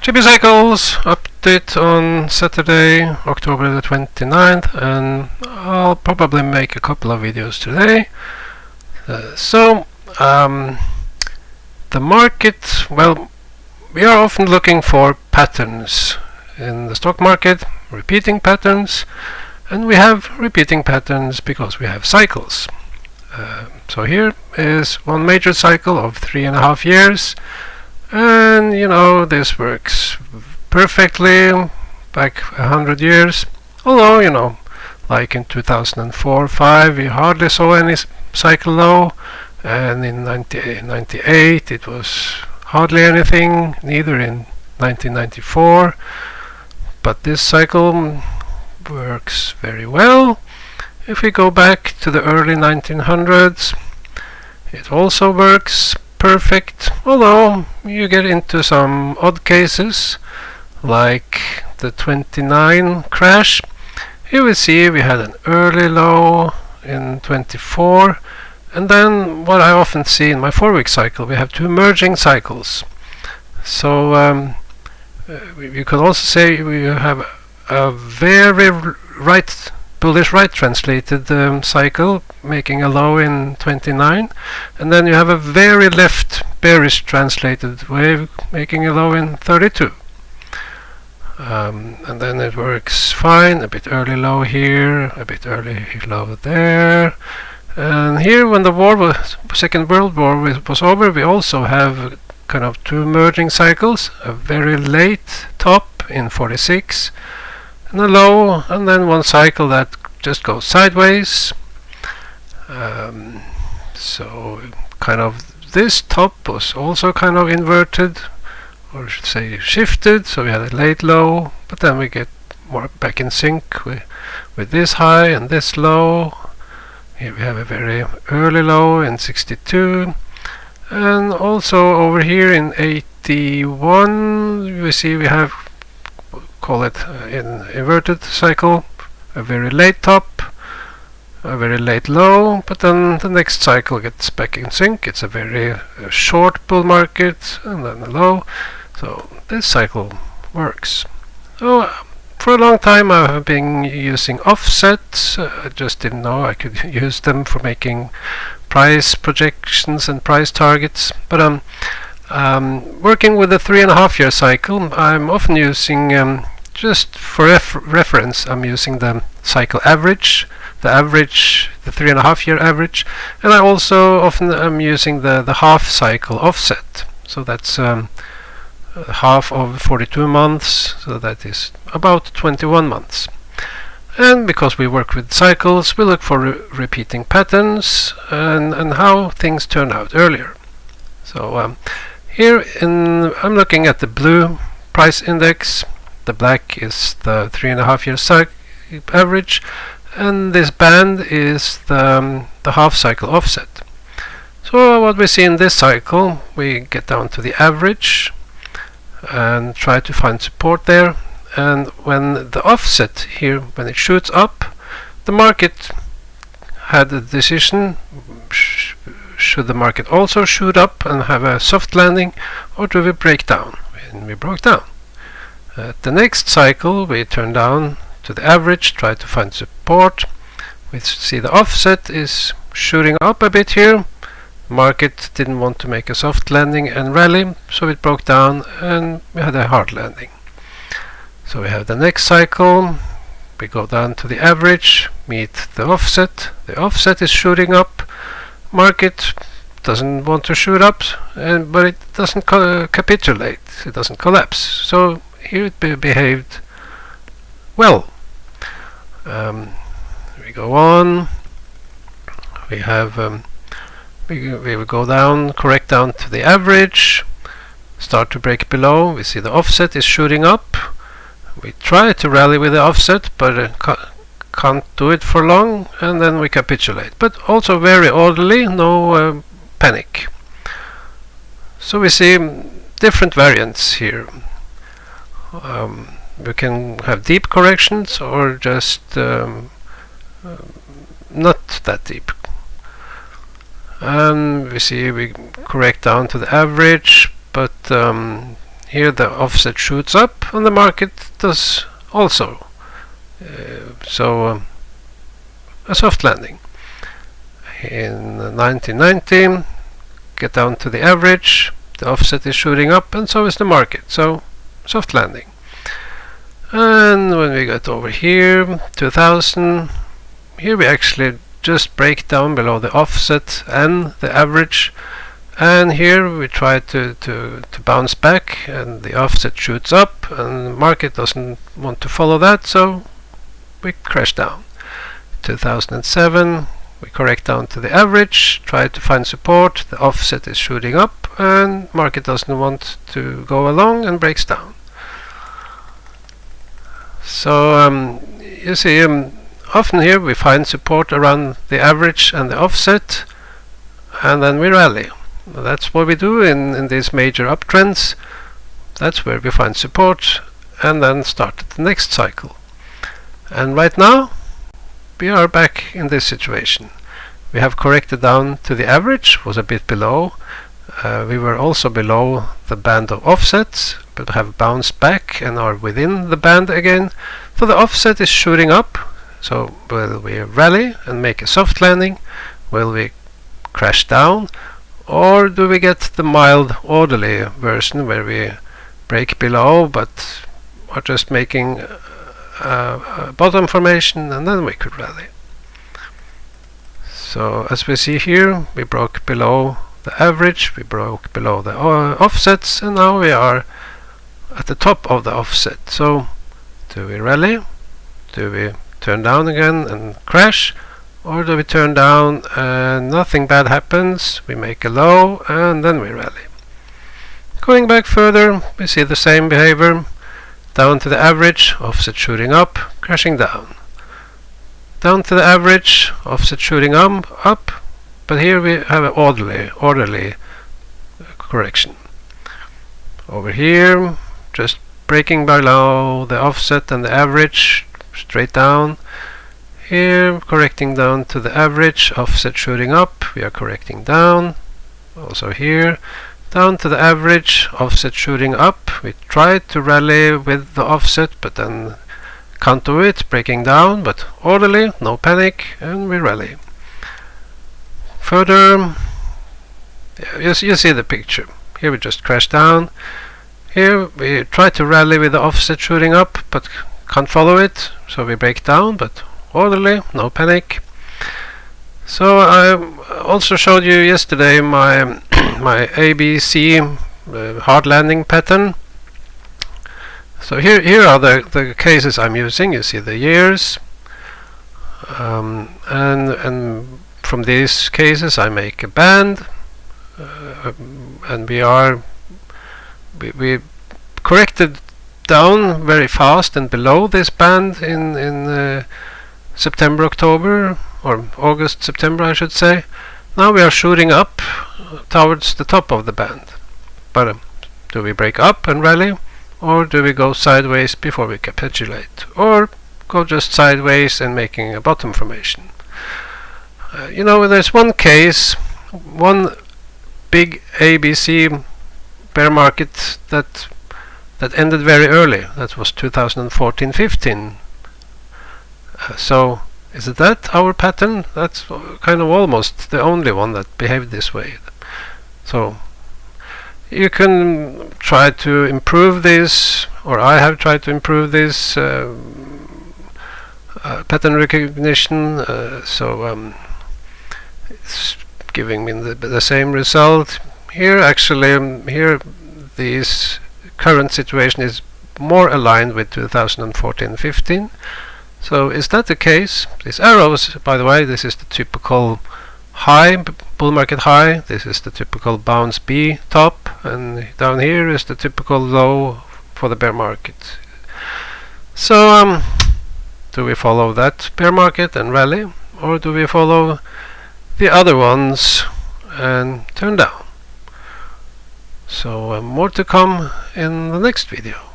GB Cycles update on Saturday, October the 29th, and I'll probably make a couple of videos today. The market, well, we are often looking for patterns in the stock market, repeating patterns, and we have repeating patterns because we have cycles. So here is one major cycle of 3.5 years. And you know, this works perfectly back 100 years, although you know, like in 2004-5 we hardly saw any cycle low, and in 98 it was hardly anything, neither in 1994. But this cycle works very well. If we go back to the early 1900s, it also works perfect, although you get into some odd cases like the 29 crash. Here we see we had an early low in 24, and then what I often see in my 4-week cycle, we have two merging cycles. So you could also say we have a very bullish right translated cycle making a low in 29, and then you have a very left bearish translated wave making a low in 32. And then it works fine, a bit early low here, a bit early low there. And here, when the Second World War was over, we also have kind of two merging cycles, a very late top in 46 and a low, and then one cycle that just goes sideways. So kind of this top was also kind of inverted, or I should say shifted, so we had a late low, but then we get more back in sync with this high and this low. Here we have a very early low in 62, and also over here in 81 we see we have, call it in inverted cycle, a very late top, a very late low, but then the next cycle gets back in sync. It's a very short bull market, and then a low. So this cycle works. So for a long time I have been using offsets. I just didn't know I could use them for making price projections and price targets. But working with a 3.5-year cycle, I'm often using just for reference, I'm using the cycle average, the 3.5-year average, and I also often am using the half cycle offset. So that's half of 42 months, so that is about 21 months. And because we work with cycles, we look for repeating patterns and how things turn out earlier. So here I'm looking at the blue price index. The black is the 3.5-year cycle average, and this band is the half cycle offset. So what we see in this cycle, we get down to the average and try to find support there, and when the offset here, when it shoots up, the market had a decision: should the market also shoot up and have a soft landing, or do we break down? And we broke down. At the next cycle we turn down to the average, try to find support. We see the offset is shooting up a bit here. Market didn't want to make a soft landing and rally, so it broke down and we had a hard landing. So we have the next cycle, we go down to the average, meet the offset is shooting up. Market doesn't want to shoot up, but it doesn't capitulate, it doesn't collapse. So here it behaved well. We go on. We have we will go down, correct down to the average, start to break below. We see the offset is shooting up. We try to rally with the offset, but can't do it for long, and then we capitulate. But also very orderly, no panic. So we see different variants here. We can have deep corrections or just not that deep. And we see we correct down to the average, but here the offset shoots up and the market does also. A soft landing. In 1990, get down to the average, the offset is shooting up, and so is the market. So soft landing. And when we get over here, 2000, here we actually just break down below the offset and the average, and here we try to bounce back, and the offset shoots up and the market doesn't want to follow that, so we crash down. 2007, we correct down to the average, try to find support, the offset is shooting up and market doesn't want to go along and breaks down. So you see, often here we find support around the average and the offset, and then we rally. That's what we do in these major uptrends. That's where we find support and then start the next cycle. And right now we are back in this situation. We have corrected down to the average, was a bit below. We were also below the band of offsets, but have bounced back and are within the band again. So the offset is shooting up. So will we rally and make a soft landing? Will we crash down? Or do we get the mild orderly version where we break below but are just making a bottom formation and then we could rally? So as we see here, we broke below the average, we broke below the offsets, and now we are at the top of the offset. So do we rally? Do we turn down again and crash? Or do we turn down and nothing bad happens, we make a low and then we rally? Going back further, we see the same behavior. Down to the average, offset shooting up, crashing down. Down to the average, offset shooting up, but here we have an orderly correction. Over here, just breaking below the offset and the average, straight down. Here, correcting down to the average, offset shooting up, we are correcting down. Also here, down to the average, offset shooting up. We tried to rally with the offset, but then can't do it, breaking down, but orderly, no panic, and we rally. Further, you see the picture. Here we just crash down. Here we try to rally with the offset shooting up, but can't follow it, so we break down, but orderly, no panic. So I also showed you yesterday my my ABC hard landing pattern. So here are the cases I'm using. You see the years, and from these cases I make a band, and we corrected down very fast and below this band in September, October, or August, September I should say. Now we are shooting up towards the top of the band. But do we break up and rally, or do we go sideways before we capitulate, or go just sideways and making a bottom formation? You know, there's one case, one big ABC bear market that ended very early. That was 2014-15. So is it that our pattern? That's kind of almost the only one that behaved this way. So you can try to improve this, or I have tried to improve this pattern recognition. It's giving me the same result. Here actually, here this current situation is more aligned with 2014-15. So is that the case? These arrows, by the way, this is the typical high, bull market high. This is the typical bounce B top, and down here is the typical low for the bear market. So do we follow that bear market and rally, or do we follow the other ones and turn down? So more to come in the next video.